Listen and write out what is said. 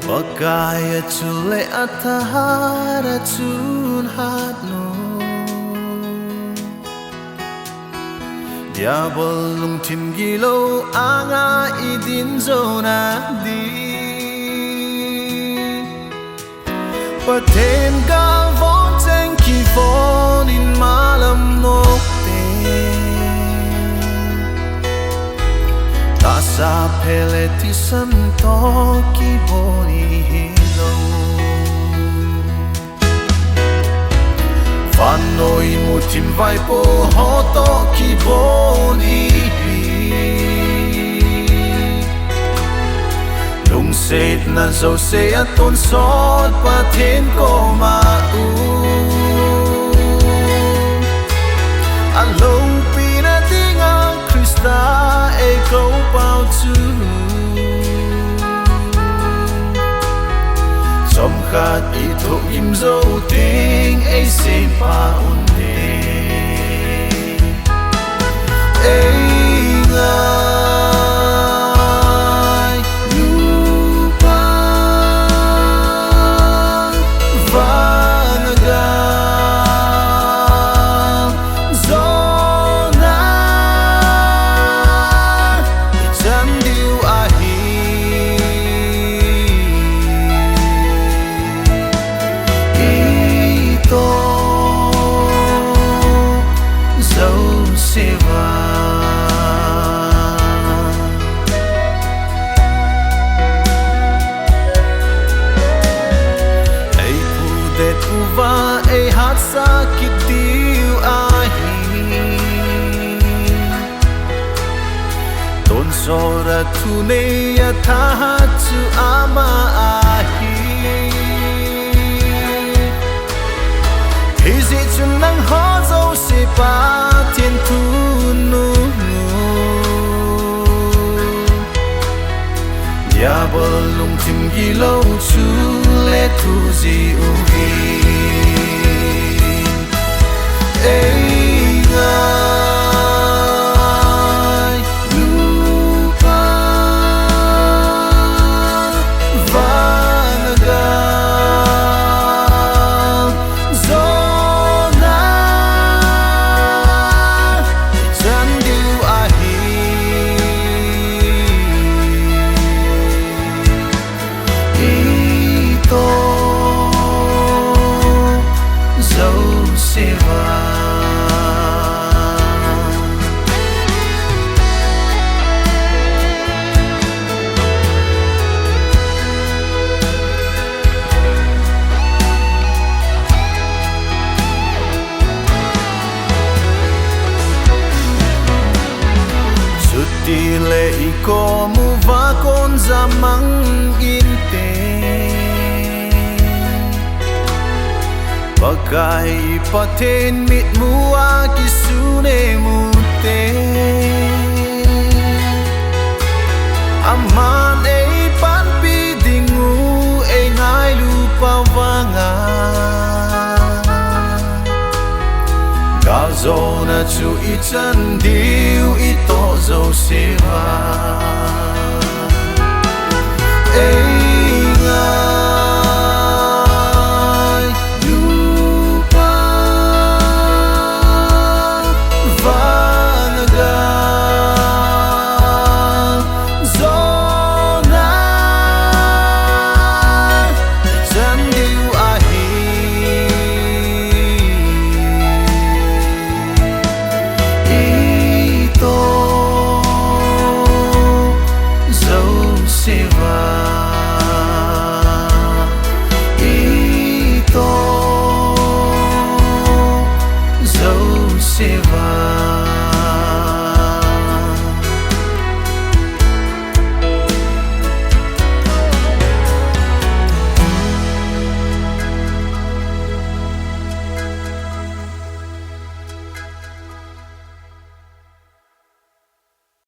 Pakaiyah chule atahara chun hatno Diabol lung tim gilo anga idin zona di Paten gal von chen ki von in malam nokte Tasa peleti santo ki boni hilo Vanoi mutim vai po hoto ki boni Lung set na zo se aton sot paten ko ma u Alo pinatinga Krista e ko bao chu Som khat i thuk im zo ting e se pa un de Ei ngai nu pa vanaga zona chan diu a hi to zo se va Uva e hat sakit diu ahi Ton sora tune ya tahat su ama ahi Hizi chun nang ho zo se pa tien tu nu Diabol lung tim gilo chu le tu zi u hi Ei ngai nu pa vanaga zona chan diu a hi to zo se va Suti le iko mu va con zamang inte Bagai paten mit mua kisune mute Aman e pan pidingu e ngai lupa wanga Gazona chu i chan diu i to zo se va